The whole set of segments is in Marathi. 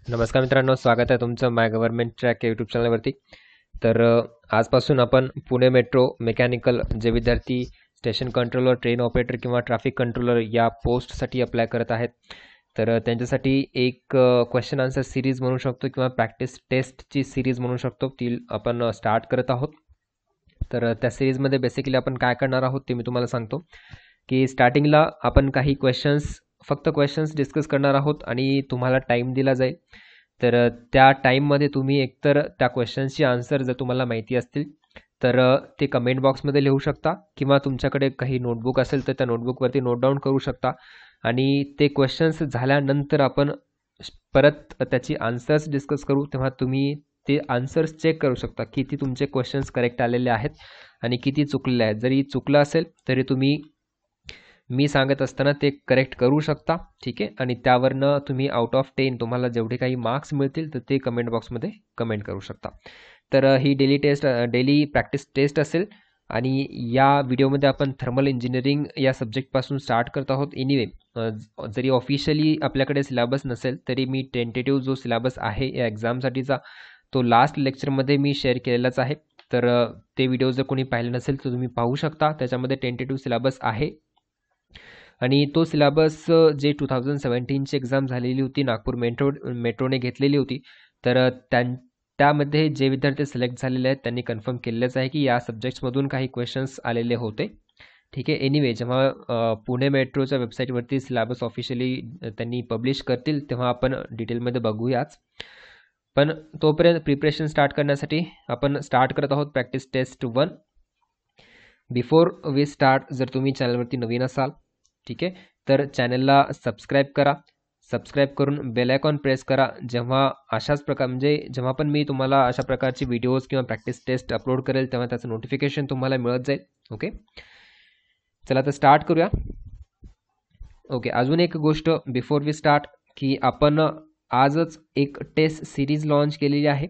नमस्कार मित्रांनो, स्वागत आहे तुमचं माय गव्हर्नमेंट ट्रॅक या यूट्यूब चॅनलवरती. तर आजपासून आपण पुणे मेट्रो मेकॅनिकल जे विद्यार्थी स्टेशन कंट्रोलर, ट्रेन ऑपरेटर किंवा ट्रॅफिक कंट्रोलर या पोस्टसाठी अप्लाय करत आहेत, तर त्यांच्यासाठी एक क्वेश्चन आन्सर सिरीज म्हणू शकतो किंवा प्रॅक्टिस टेस्टची सिरीज म्हणू शकतो, ती आपण स्टार्ट करत आहोत. तर त्या सिरीजमध्ये बेसिकली आपण काय करणार आहोत ते मी तुम्हाला सांगतो की स्टार्टिंगला आपण काही फक्त क्वेश्चन्स डिस्कस करणार आहोत आणि तुम्हाला टाईम दिला जाईल. तर त्या टाईममध्ये तुम्ही एकतर त्या क्वेश्चन्सची आन्सर जर तुम्हाला माहिती असतील तर ते कमेंट बॉक्समध्ये लिहू शकता, किंवा तुमच्याकडे काही नोटबुक असेल तर त्या नोटबुकवरती नोट डाऊन करू शकता. आणि ते क्वेश्चन्स झाल्यानंतर आपण परत त्याची आन्सर्स डिस्कस करू, तेव्हा तुम्ही ते आन्सर्स चेक करू शकता किती तुमचे क्वेश्चन्स करेक्ट आलेले आहेत आणि किती चुकलेले आहेत. जरी चुकलं असेल तरी तुम्ही मी सांगत असताना ते करेक्ट करू शकता, ठीक आहे. आणि त्यावरनं तुम्ही आउट ऑफ 10 तुम्हाला जेवढे काही मार्क्स मिळतील तर ते कमेंट बॉक्समध्ये कमेंट करू शकता. तर ही डेली प्रॅक्टिस टेस्ट असेल. आणि या व्हिडिओमध्ये आपण थर्मल इंजिनिअरिंग या सब्जेक्टपासून स्टार्ट करत आहोत. एनिवे, जरी ऑफिशियली आपल्याकडे सिलेबस नसेल तरी मी टेंटेटिव्ह जो सिलेबस आहे या एक्झामसाठीचा तो लास्ट लेक्चरमध्ये मी शेअर केलेलाच आहे. तर ते व्हिडिओ जर कोणी पाहिले नसेल तर तुम्ही पाहू शकता, त्याच्यामध्ये टेंटेटिव्ह सिलेबस आहे. आणि तो सिलेबस जे 2017ची एक्झाम झालेली होती, नागपूर मेट्रोने घेतलेली होती, तर त्यामध्ये जे विद्यार्थी सिलेक्ट झालेले आहेत त्यांनी कन्फर्म केलेलंच आहे की या सब्जेक्ट्समधून काही क्वेश्चन्स आलेले होते, ठीक आहे. एनिवे, जेव्हा पुणे मेट्रोच्या वेबसाईटवरती सिलेबस ऑफिशियली त्यांनी पब्लिश करतील तेव्हा आपण डिटेलमध्ये बघूयाच. पण तोपर्यंत प्रिपरेशन स्टार्ट करण्यासाठी आपण स्टार्ट करत आहोत practice test 1. Before we start, जर तुम्ही चॅनलवरती नवीन असाल, ठीक आहे, तर चॅनलला सबस्क्राईब करा. सबस्क्राईब करून बेल आयकॉन प्रेस करा. जेव्हा पण मी तुम्हाला अशा प्रकारचे व्हिडिओज किंवा प्रॅक्टिस टेस्ट अपलोड करेल तेव्हा त्याचं नोटिफिकेशन तुम्हाला मिळत जाईल. ओके, चला तर स्टार्ट करूया. ओके, अजून एक गोष्ट बिफोर वी स्टार्ट, की आपण आजच एक टेस्ट सिरीज लॉन्च केलेली आहे.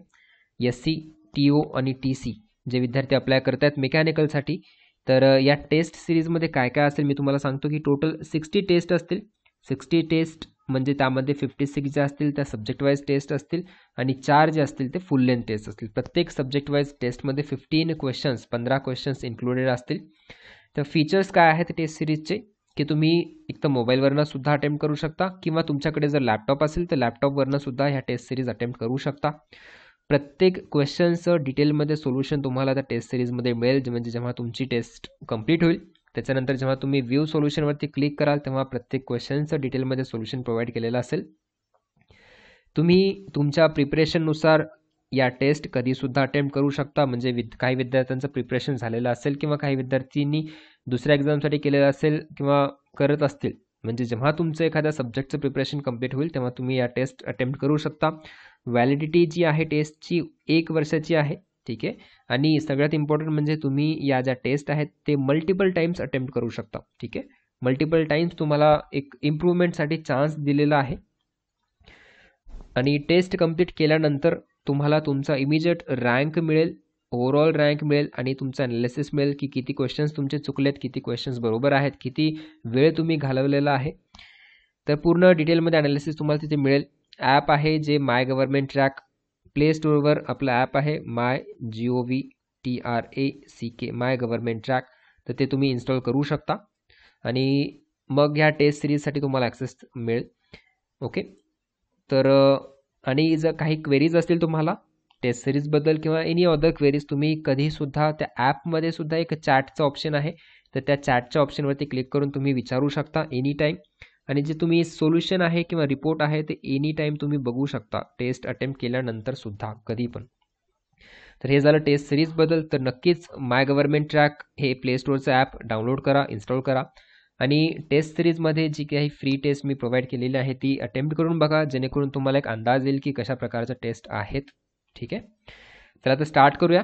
SC, TO आणि TC जे विद्यार्थी अप्लाय करत आहेत मेकॅनिकलसाठी, तर या टेस्ट सिरीजमध्ये काय काय असेल मी तुम्हाला सांगतो की टोटल 60 टेस्ट असतील. 60 टेस्ट म्हणजे त्यामध्ये 56 जे असतील त्या सब्जेक्ट वाईज टेस्ट असतील आणि 4 जे असतील ते फुल लेंथ टेस्ट असतील. प्रत्येक सब्जेक्ट वाईज टेस्टमध्ये 15 क्वेश्चन्स इन्क्लुडेड असतील. तर फीचर्स काय आहेत टेस्ट सिरीजचे, की तुम्ही एक तर मोबाईलवरनं सुद्धा अटेम्प्ट करू शकता, किंवा तुमच्याकडे जर लॅपटॉप असेल तर लॅपटॉपवरनं सुद्धा ह्या टेस्ट सिरीज अटेम्प्ट करू शकता. प्रत्येक क्वेश्चनचं डिटेलमध्ये सोल्युशन तुम्हाला त्या टेस्ट सिरीजमध्ये मिळेल. म्हणजे जेव्हा तुमची टेस्ट कंप्लीट होईल त्याच्यानंतर जेव्हा तुम्ही व्ह्यू सोल्युशनवरती क्लिक कराल तेव्हा प्रत्येक क्वेश्चनचं डिटेलमध्ये सोल्युशन प्रोव्हाइड केलेलं असेल. तुम्ही तुमच्या प्रिपरेशननुसार या टेस्ट कधीसुद्धा अटेम्प्ट करू शकता. म्हणजे काही विद्यार्थ्यांचं प्रिपरेशन झालेलं असेल किंवा काही विद्यार्थ्यांनी दुसऱ्या एक्झामसाठी केलेलं असेल किंवा करत असतील. म्हणजे जेव्हा तुमचं एखाद्या सब्जेक्टचं प्रिपरेशन कंप्लीट होईल तेव्हा तुम्ही या टेस्ट अटेम्प्ट करू शकता. व्हॅलिडिटी जी आहे टेस्टची 1 वर्षाची आहे, ठीक आहे. आणि सगळ्यात इम्पॉर्टंट म्हणजे तुम्ही या ज्या टेस्ट आहेत ते मल्टिपल टाइम्स अटेम्प्ट करू शकता, ठीक आहे. मल्टिपल टाइम्स तुम्हाला एक इम्प्रूव्हमेंटसाठी चान्स दिलेला आहे. आणि टेस्ट कंप्लीट केल्यानंतर तुम्हाला तुमचा इमिजिएट रँक मिळेल, ओव्हरऑल रँक मिळेल आणि तुमचा ॲनालिसिस मिळेल की किती क्वेश्चन्स तुमचे चुकलेत, किती क्वेश्चन्स बरोबर आहेत, किती वेळ तुम्ही घालवलेला आहे. तर पूर्ण डिटेलमध्ये ॲनालिसिस तुम्हाला तिथे मिळेल. ॲप आहे जे माय गव्हर्नमेंट ट्रॅक, प्ले स्टोअरवर आपलं ॲप आहे MyGovTrack, माय गव्हर्नमेंट ट्रॅक, तर ते तुम्ही इन्स्टॉल करू शकता आणि मग ह्या टेस्ट सिरीजसाठी तुम्हाला ॲक्सेस मिळेल. ओके, तर आणि जर काही क्वेरीज असतील तुम्हाला टेस्ट सिरीजबद्दल किंवा एनी अदर क्वेरीज, तुम्ही कधीसुद्धा त्या ॲपमध्ये सुद्धा एक चॅटचं ऑप्शन आहे, तर त्या चॅटच्या ऑप्शनवरती क्लिक करून तुम्ही विचारू शकता एनी टाईम. आणि जे तुम्ही सोल्युशन आहे किंवा रिपोर्ट आहे ते एनी टाईम तुम्ही बघू शकता टेस्ट अटेम्प्ट केल्यानंतर सुद्धा, कधी पण. तर हे झालं टेस्ट सिरीजबद्दल. तर नक्कीच माय गव्हर्नमेंट ट्रॅक हे प्ले स्टोअरचं ॲप डाउनलोड करा, इन्स्टॉल करा आणि टेस्ट सिरीजमध्ये जी काही फ्री टेस्ट मी प्रोव्हाइड केलेली आहे ती अटेम्प्ट करून बघा, जेणेकरून तुम्हाला एक अंदाज येईल की कशा प्रकारच्या टेस्ट आहेत, ठीक आहे. तर आता स्टार्ट करूया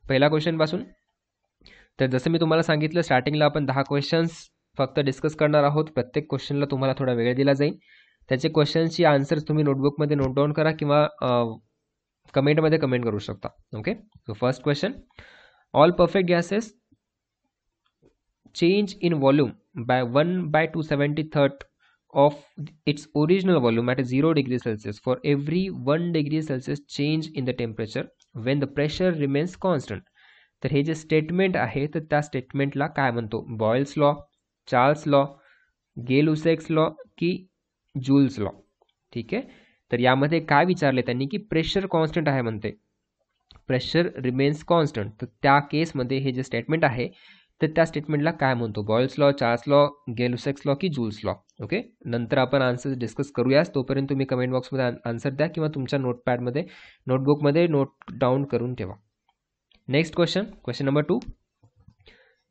पहिल्या क्वेश्चनपासून. तर जसं मी तुम्हाला सांगितलं स्टार्टिंगला आपण 10 क्वेश्चन्स फक्त डिस्कस करणार आहोत. प्रत्येक क्वेश्चनला तुम्हाला थोडा वेळ दिला जाईल. त्याचे क्वेश्चनची आन्सर्स तुम्ही नोटबुकमध्ये नोट डाऊन करा किंवा कमेंटमध्ये कमेंट करू शकता. Okay, so first question, all perfect gases change in volume by 1/273 of its original volume at 0 degree Celsius for every 1 degree Celsius change in the temperature when the pressure remains constant. तर हे जे स्टेटमेंट आहे तर त्या स्टेटमेंटला काय म्हणतो? Boyle's law, Charles law, Gay Lussac's law की जूल्स लॉ? ठीक आहे, तर यामध्ये काय विचारले त्यांनी की प्रेशर कॉन्स्टंट आहे म्हणते, प्रेशर रिमेन्स कॉन्स्टंट. तर त्या केसमध्ये हे जे स्टेटमेंट आहे तर त्या स्टेटमेंटला काय म्हणतो? Boyle's law, Charles law, Gay Lussac's law की जूल्स लॉ? ओके, नंतर आपण आन्सर डिस्कस करूयाच. तोपर्यंत तुम्ही कमेंट बॉक्समध्ये आन्सर द्या किंवा तुमच्या नोटपॅडमध्ये नोटबुकमध्ये नोट डाऊन करून ठेवा. Next question number 2.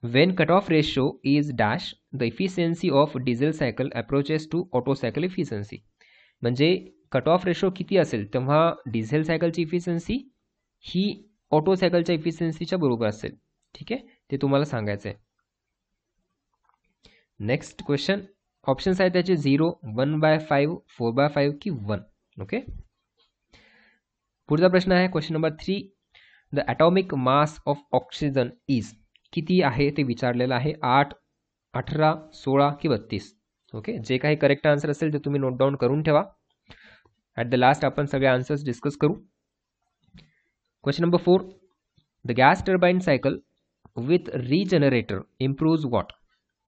When cutoff ratio is dash, the efficiency of diesel cycle approaches to Otto cycle efficiency. म्हणजे कट ऑफ रेशो किती असेल तेव्हा डिझेल सायकलची इफिशियन्सी ही ऑटो सायकलच्या इफिशियन्सीच्या बरोबर असेल. ठीक आहे, ते तुम्हाला सांगायचं आहे. नेक्स्ट क्वेश्चन, ऑप्शन्स आहेत त्याचे 0, 1/5, 4/5 की 1. ओके, पुढचा प्रश्न आहे question number 3. The atomic mass of oxygen is, किती आहे ते विचारलेलं आहे. 8, 18, 16 की 32. ओके, जे काही करेक्ट आन्सर असेल ते तुम्ही नोट डाऊन करून ठेवा. ॲट द लास्ट आपण सगळे आन्सर्स डिस्कस करू. Question number 4. The gas turbine cycle with regenerator improves what.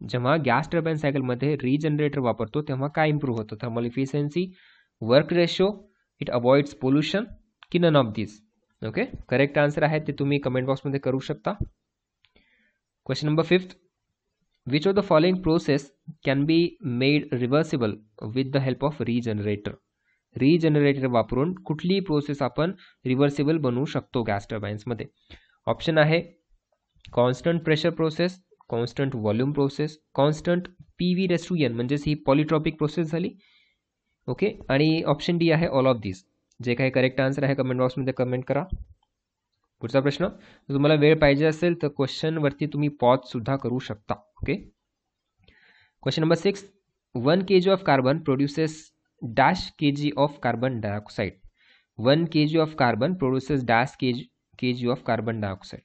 जेव्हा गॅस टर्बाईन सायकलमध्ये रिजनरेटर वापरतो तेव्हा काय इम्प्रूव्ह होतं? Thermal efficiency, work ratio, it avoids pollution की none of this? Okay, correct answer आहे ते तुम्ही कमेंट बॉक्समध्ये करू शकता. Question number 5. Which of the following process can be made reversible with the help of regenerator. Regenerator वापरून कुठली प्रोसेस आपण रिव्हर्सिबल बनवू शकतो गॅस टर्बाईन्समध्ये? ऑप्शन आहे constant pressure process, constant volume process, constant PV/N म्हणजेच ही पॉलिट्रॉपिक प्रोसेस झाली. ओके, आणि ऑप्शन डी आहे ऑल ऑफ दिस. जे काही करेक्ट आन्सर आहे कमेंट बॉक्समध्ये कमेंट करा. पुढचा प्रश्न, तुम्हाला वेळ पाहिजे असेल तर क्वेश्चनवरती तुम्ही पॉजसुद्धा करू शकता. Okay, question number 6. 1 kg of carbon produces dash kg of carbon dioxide. 1 kg of carbon produces dash kg of carbon dioxide.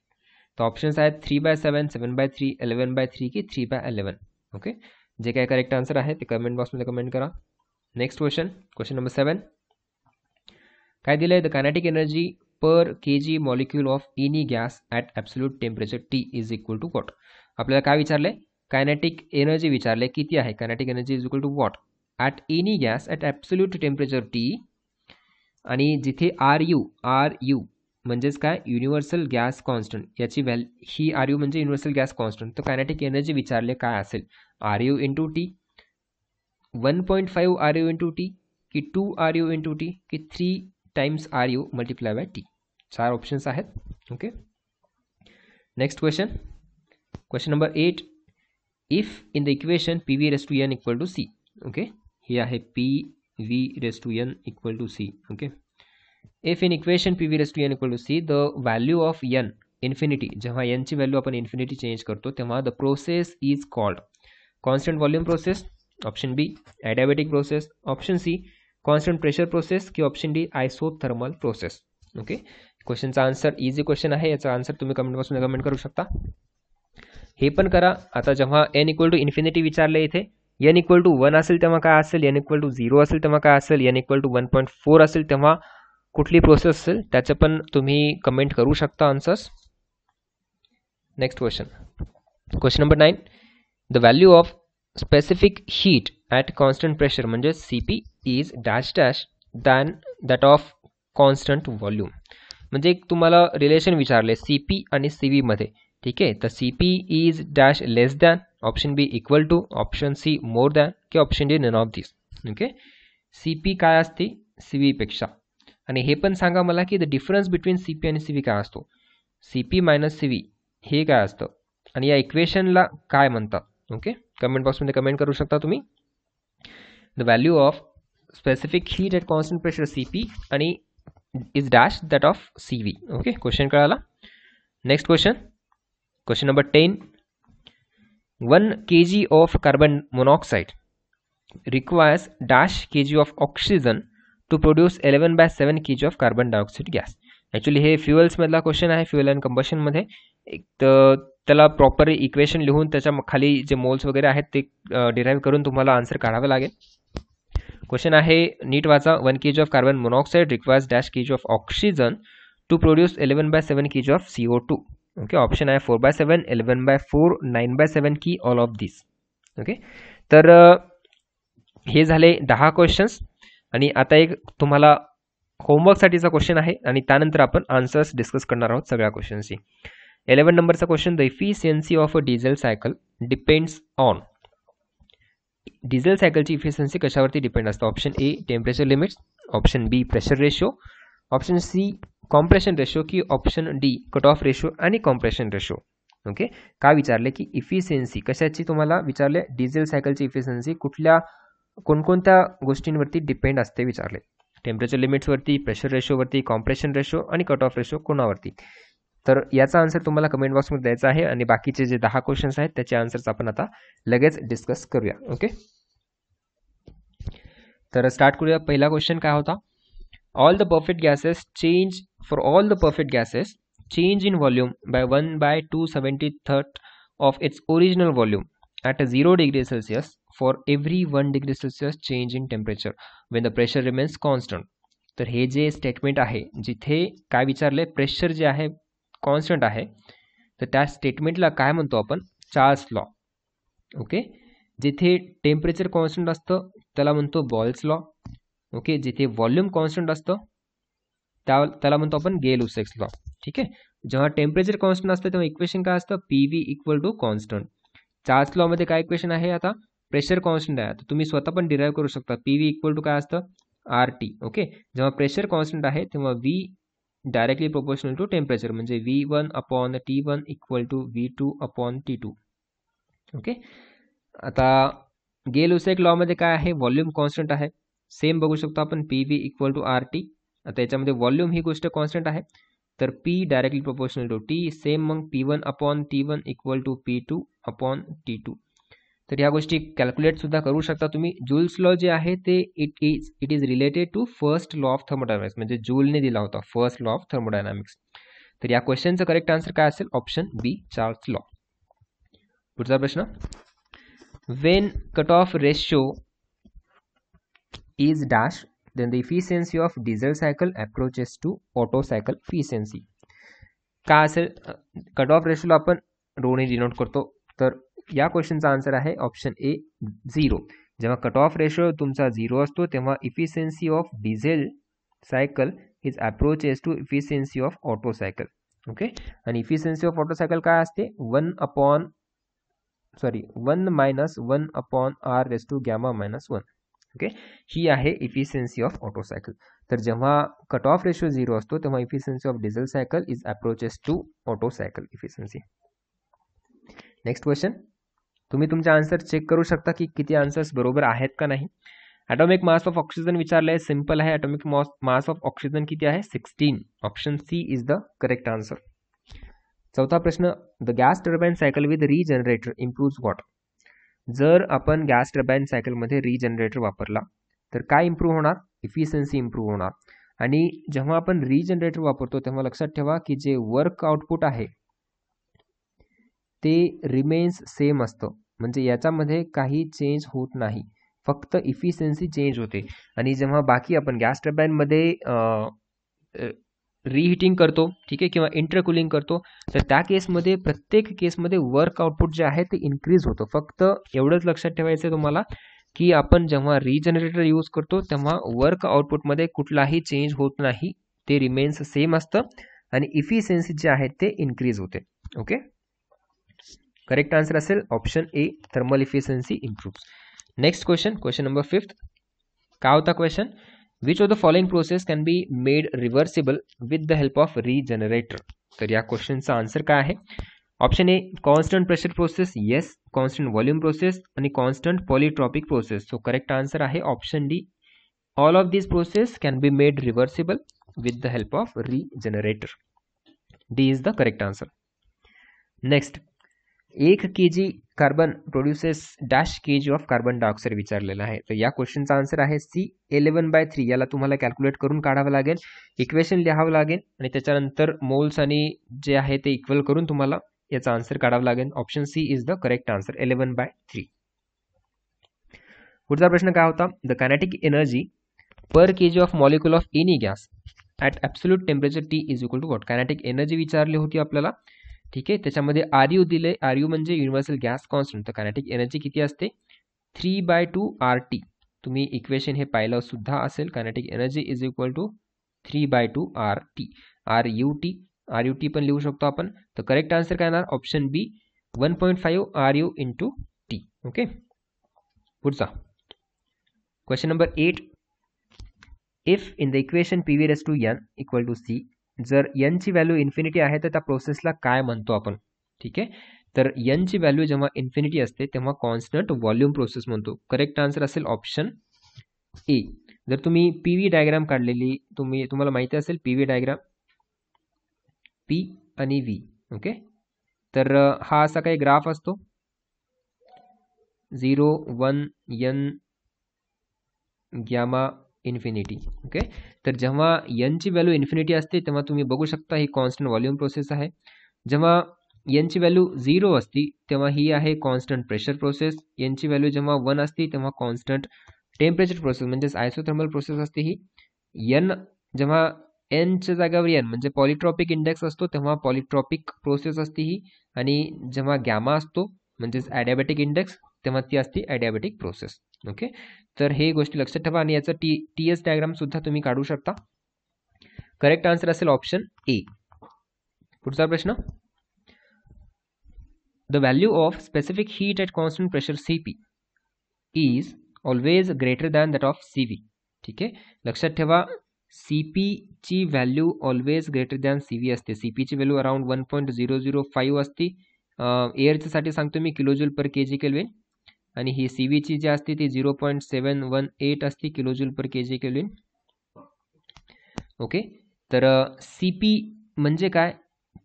तर ऑप्शन्स आहेत 3/7, 7/3, 11/3 की 3/11. ओके, जे काही करेक्ट आन्सर आहे ते कमेंट बॉक्समध्ये कमेंट करा. Next question number 7. काय दिलं आहे? The kinetic energy per kg molecule of any gas at absolute temperature T is equal to what. आपल्याला काय विचारले? कायनेटिक एनर्जी विचारले, किती आहे? Kinetic energy is equal to what at any gas at absolute temperature T. आणि जिथे RU म्हणजेच काय? Universal gas constant. याची ही RU म्हणजे युनिव्हर्सल गॅस कॉन्स्टंट. तर कायनेटिक एनर्जी विचारले काय असेल? RU into T, 1.5 RU into T की 2 RU इंटू T की 3 times RU multiply by T. 4 options आहेत. Okay, next question number 8. If in the equation PV/N equal to C. Okay, ही आहे PV/N equal to C. Okay, if in equation PV/N equal to C the value of N infinity, जेव्हा N ची व्हॅल्यू आपण इन्फिनिटी चेंज करतो तेव्हा the process is called constant volume process, option B adiabatic process, option C constant pressure process की option D isothermal process. Okay, क्वेश्चनचा आन्सर इझी क्वेश्चन आहे. याचा आन्सर तुम्ही कमेंट बॉक्समध्ये कमेंट करू शकता. हे पण करा. आता जेव्हा n इक्वल टू इन्फिनिटी विचारले, इथे n इक्वल टू 1 असेल तेव्हा काय असेल? n इक्वल टू 0 असेल तेव्हा काय असेल? n इक्वल टू 1.4 असेल तेव्हा कुठली प्रोसेस असेल? त्याचं पण तुम्ही कमेंट करू शकता answers. Next question number 9. The value of specific heat at constant pressure म्हणजे CP is dash dash than that of constant volume. म्हणजे तुम्हाला रिलेशन विचारले CP आणि CV मध्ये. ठीक आहे, तर CP is dash less than, option B equal to, option C more than की option D none of this. Okay, CP काय असते CV पेक्षा. आणि हे पण सांगा मला की द डिफरन्स बिटवीन CP आणि CV काय असतो? CP मायनस CV हे काय असतं आणि या इक्वेशनला काय म्हणतात? ओके, कमेंट बॉक्समध्ये कमेंट करू शकता तुम्ही. The value of specific heat at constant pressure CP आणि is dash that of CV. Okay, question कळाला. Next question number 10. 1 kg of carbon monoxide requires dash kg of oxygen to produce 11/7 kg of carbon dioxide gas. Actually हे फ्युएल्समधला क्वेश्चन आहे, फ्युएल अँड कंबशनमध्ये. एक तर त्याला प्रॉपर इक्वेशन लिहून त्याच्या खाली जे मोल्स वगैरे आहेत ते डिराईव्ह करून तुम्हाला आन्सर काढावं लागेल. क्वेश्चन आहे नीट वाचा. 1 kg of carbon monoxide requires dash kg of oxygen two produce 11/7 kg of CO2. Okay, option आहे 4/7, 11/4, 9/7 की ऑल ऑफ दिस. ओके, तर हे झाले 10 क्वेश्चन्स आणि आता एक तुम्हाला होमवर्कसाठीचा क्वेश्चन आहे आणि त्यानंतर आपण आन्सर्स डिस्कस करणार आहोत सगळ्या क्वेश्चन्सची. 11 नंबरचा क्वेश्चन, the efficiency of a diesel cycle depends on. Diesel सायकलची इफिशियन्सी कशावरती डिपेंड असतं? Option A temperature limits, option B pressure ratio, option C compression ratio की option D cut off ratio आणि कॉम्प्रेशन रेशो. ओके, काय विचारले की इफिशियन्सी कशाची तुम्हाला विचारले? डिझेल सायकलची इफिशियन्सी कुठल्या कोणकोणत्या गोष्टींवरती डिपेंड असते विचारले? टेम्परेचर लिमिट्सवरती, प्रेशर रेशोवरती, कॉम्प्रेशन रेशो आणि कट ऑफ रेशो कोणावरती? तर याचा आन्सर तुम्हाला कमेंट बॉक्समध्ये द्यायचा आहे आणि बाकीचे जे 10 क्वेश्चन्स आहेत त्याचे आन्सर्स आपण आता लगेच डिस्कस करूया. ओके, तर स्टार्ट करूया. पहिला क्वेश्चन काय होता? All the perfect gases change for all the perfect gases change in volume by 1/273 of its original volume at 0 degree Celsius for every 1 degree Celsius change in temperature when the pressure remains constant. तर हे जे स्टेटमेंट आहे जिथे काय विचारले? प्रेशर जे आहे कॉन्स्टंट आहे, तर त्या स्टेटमेंटला काय म्हणतो आपण? Charles law. ओके, जिथे टेम्परेचर कॉन्स्टंट असतं त्याला म्हणतो बॉल्स लॉ. ओके, जिथे व्हॉल्यूम कॉन्स्टंट असतं त्याला म्हणतो आपण गेल-लुसेक्स लॉ. ठीक आहे, जेव्हा टेम्परेचर कॉन्स्टंट असतं तेव्हा इक्वेशन काय असतं? PV = constant. चार्ल्स लॉ मध्ये काय इक्वेशन आहे? आता प्रेशर कॉन्स्टंट आहे, तर तुम्ही स्वतः पण डिराईव्ह करू शकता. PV = काय असतं? RT. ओके, जेव्हा प्रेशर कॉन्स्टंट आहे तेव्हा V directly proportional to temperature, म्हणजे V1/T1 = V2/T2. ओके, आता गेल-लुसेक लॉ मध्ये काय आहे? व्हॉल्यूम कॉन्स्टंट आहे. सेम बघू शकतो आपण, PV = RT. आता याच्यामध्ये व्हॉल्यूम ही गोष्ट कॉन्स्टंट आहे, तर P directly proportional to T. Same मग P1/T1 = P2/T2. तर ह्या गोष्टी कॅल्क्युलेट सुद्धा करू शकता तुम्ही. जूल्स लॉ जे आहे ते it is related to first law of thermodynamics, म्हणजे जूलने दिला होता फर्स्ट लॉ ऑफ थर्मोडायनॅमिक्स. तर या क्वेश्चनचं करेक्ट आन्सर काय असेल? ऑप्शन बी चार्ल्स लॉ. पुढचा प्रश्न, Wien cut off ratio is dash then the efficiency of diesel cycle approaches to Otto cycle efficiency. काय असेल? कट ऑफ रेशोला आपण रोने डिनोट करतो. तर या क्वेश्चनचा आन्सर आहे ऑप्शन ए 0. जेव्हा कट ऑफ रेशो तुमचा 0 असतो तेव्हा efficiency of diesel cycle is approaches to efficiency of Otto cycle. Okay, आणि इफिशियन्सी ऑफ ऑटो सायकल काय असते? 1 - 1/R⁻⁻1. ओके, ही आहे इफिशियन्सी ऑफ ऑटो सायकल. तर जेव्हा कट ऑफ रेशो 0 असतो तेव्हा efficiency of diesel cycle is approaches to Otto cycle efficiency. Next question, तुम्ही तुमचे आन्सर चेक करू शकता की किती आन्सर्स बरोबर आहेत का नाही. ॲटॉमिक मास ऑफ ऑक्सिजन विचारलं आहे, सिंपल आहे. ॲटॉमिक मास ऑफ ऑक्सिजन किती आहे? 16. Option C is the correct answer. चौथा प्रश्न, the gas turbine cycle with regenerator improves what. जर आपण गॅस टर्बाइन सायकलमध्ये रिजनरेटर वापरला तर काय इम्प्रूव्ह होणार? इफिशियन्सी इम्प्रूव्ह होणार. आणि जेव्हा आपण रिजनरेटर वापरतो तेव्हा लक्षात ठेवा की जे वर्क आउटपुट आहे ते रिमेन्स सेम असतं, म्हणजे याच्यामध्ये काही चेंज होत नाही, फक्त इफिशियन्सी चेंज होते. आणि जेव्हा बाकी आपण गॅस टर्बाइनमध्ये रिहीटिंग करतो, ठीक आहे, किंवा इंटरकुलिंग करतो, तर त्या केसमध्ये प्रत्येक केसमध्ये वर्क आउटपुट जे आहे ते इन्क्रीज होतं. फक्त एवढंच लक्षात ठेवायचं आहे तुम्हाला की आपण जेव्हा रिजनरेटर यूज करतो तेव्हा वर्क आउटपुटमध्ये कुठलाही चेंज होत नाही, ते रिमेन्स सेम असतं आणि इफिशियन्सी जे आहे ते इन्क्रीज होते. ओके, करेक्ट आन्सर असेल option A, thermal efficiency improves. Next question, question number 5. काय होता क्वेश्चन? Which of the following process can be made reversible with the help of regenerator. तर या क्वेश्चनचा आन्सर काय आहे? Option A constant pressure process, yes. Constant volume process आणि constant polytropic process. So correct answer आहे option D, all of this process can be made reversible with the help of regenerator. D is the correct answer. Next, 1 kg carbon produces dash kg of carbon dioxide विचारलेला आहे. तर या क्वेश्चनचा आन्सर आहे सी 11/3. याला तुम्हाला कॅल्क्युलेट करून काढावं लागेल, इक्वेशन लिहावं लागेल आणि त्याच्यानंतर मोल्स आणि जे आहे ते इक्वल करून तुम्हाला याचा आन्सर काढावं लागेल. Option C is the correct answer, 11/3. पुढचा प्रश्न काय होता, the kinetic energy per KG of molecule of any gas at absolute temperature T is equal to what. Kinetic energy विचारली होती आपल्याला. ठीक आहे, त्याच्यामध्ये आर यू दिले, आर यू म्हणजे युनिव्हर्सल गॅस कॉन्स्टंट. तर कायनेटिक एनर्जी किती असते, 3/2 RT. तुम्ही इक्वेशन हे पाहिलं सुद्धा असेल. Kinetic energy is equal to 3/2 RT. RUT पण लिहू शकतो आपण. तर करेक्ट आन्सर काय येणार, option B 1.5 RU into T. Okay, पुढचा question number 8. If in the equation PV raise to n equal to C, जर n ची व्हॅल्यू इन्फिनिटी आहे तर त्या प्रोसेसला काय म्हणतो आपण. ठीक आहे, तर n ची व्हॅल्यू जेव्हा इन्फिनिटी असते तेव्हा कॉन्स्टंट व्हॉल्यूम प्रोसेस म्हणतो. करेक्ट आन्सर असेल ऑप्शन ए. जर तुम्ही PV डायग्राम काढलेली, तुम्हाला माहिती असेल PV डायग्राम, P आणि V. ओके, तर हा असा काही ग्राफ असतो 0 1 n गॅमा इन्फिनिटी. ओके, तर जेव्हा n ची व्हॅल्यू इन्फिनिटी असते तेव्हा तुम्ही बघू शकता ही कॉन्स्टंट व्हॉल्यूम प्रोसेस आहे. जेव्हा n ची व्हॅल्यू 0 असती तेव्हा ही आहे कॉन्स्टंट प्रेशर प्रोसेस. n ची व्हॅल्यू जेव्हा 1 असती तेव्हा कॉन्स्टंट टेम्परेचर प्रोसेस म्हणजेच आयसोथर्मल प्रोसेस असते ही. n जेव्हा n च्या जागेवर n म्हणजे पॉलिट्रॉपिक इंडेक्स असतो तेव्हा पॉलिट्रॉपिक प्रोसेस असते ही. आणि जेव्हा गॅमा असतो म्हणजेच ॲडियाबॅटिक इंडेक्स तेव्हा ती असते ॲडियाबॅटिक प्रोसेस. ओके, तर हे गोष्टी लक्षात ठेवा आणि याचा TS डायग्राम सुद्धा तुम्ही काढू शकता. करेक्ट आन्सर असेल ऑप्शन ए. पुढचा प्रश्न, the value of specific heat at constant pressure CP is always greater than that of CV. ठीक आहे, लक्षात ठेवा CP ची value always greater than CV असते. CP ची व्हॅल्यू अराउंड 1.005 असते. एअरच्यासाठी सांगतो मी किलोजूल पर kg केल्विन. आणि ही CV ची जी असते ती 0.718 असते किलोजूल पर kg केल्विन. ओके, तर CP म्हणजे काय,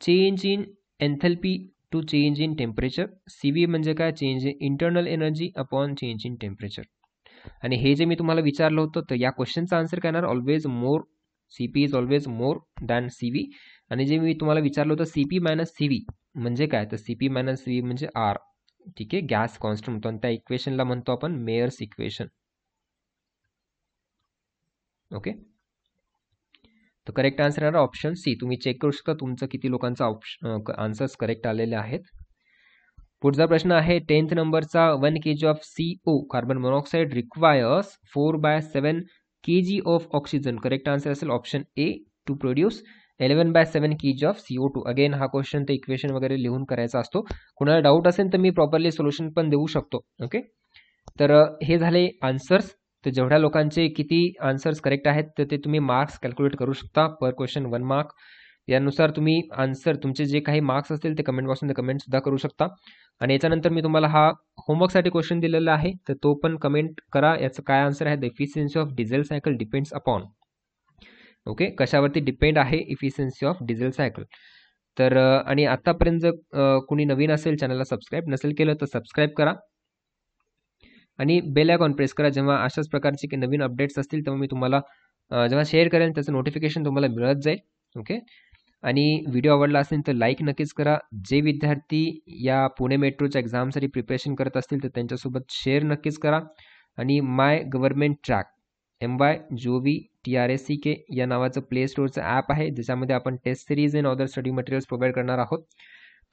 change in enthalpy to change in temperature. CV म्हणजे काय, change in internal energy upon change in temperature. आणि हे जे मी तुम्हाला विचारलं होतं तर या क्वेश्चनचा आन्सर काय येणार, always more. CP is always more than CV. आणि जे मी तुम्हाला विचारलं होतं CP मायनस CV म्हणजे काय, तर CP मायनस CV म्हणजे R. ठीक आहे, गॅस कॉन्स्टंट म्हणतो आणि त्या इक्वेशनला म्हणतो आपण मेयर्स इक्वेशन. ओके, तर करेक्ट आन्सर आहे ऑप्शन सी. तुम्ही चेक करू शकता तुमचं किती लोकांचा आन्सर्स करेक्ट आलेले आहेत. पुढचा प्रश्न आहे 10th नंबरचा. 1 kg of CO carbon monoxide requires 4/7 kg of oxygen. Correct answer असेल option A to produce 11/7 kg of CO2. Again हा क्वेश्चन ते इक्वेशन वगैरे लिहून करायचा असतो. कुणाला डाऊट असेल तर मी प्रॉपरली सोल्युशन पण देऊ शकतो. ओके, तर हे झाले आन्सर्स. तर जेवढ्या लोकांचे किती आन्सर्स करेक्ट आहेत तर ते तुम्ही मार्क्स कॅल्क्युलेट करू शकता. पर क्वेश्चन 1 मार्क. यानुसार तुम्ही आन्सर तुमचे जे काही मार्क्स असतील ते कमेंट बॉक्समध्ये कमेंट सुद्धा करू शकता. आणि याच्यानंतर मी तुम्हाला हा होमवर्कसाठी क्वेश्चन दिलेला आहे तर तो पण कमेंट करा. याचं काय आन्सर आहे, the efficiency of diesel cycle depends upon. Okay, कशावरती डिपेंड आहे इफिशियन्सी ऑफ डिझेल सायकल. तर आणि आतापर्यंत जर कुणी नवीन असेल, चॅनलला सबस्क्राईब नसेल केलं तर सबस्क्राईब करा आणि बेल आयकॉन प्रेस करा. जेव्हा अशाच प्रकारचे नवीन अपडेट्स असतील तेव्हा मी तुम्हाला जेव्हा शेअर करेन त्याचं नोटिफिकेशन तुम्हाला मिळत जाईल. ओके, आणि व्हिडिओ आवडला असेल तर लाईक नक्कीच करा. जे विद्यार्थी या पुणे मेट्रोच्या एक्झामसाठी प्रिपरेशन करत असतील तर त्यांच्यासोबत शेअर नक्कीच करा. आणि माय गव्हर्नमेंट ट्रॅक MYGOV-TRACK या नावाचं प्ले स्टोअरचं ॲप आहे ज्याच्यामध्ये आपण test series and other study materials provide करणार आहोत.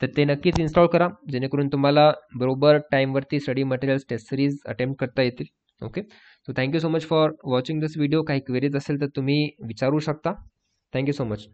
तर ते नक्कीच इन्स्टॉल करा जेणेकरून तुम्हाला बरोबर टाईमवरती study materials test series attempt करता येतील. Okay, so thank you so much for watching this video. काही क्वेरीज असेल तर तुम्ही विचारू शकता. Thank you so much.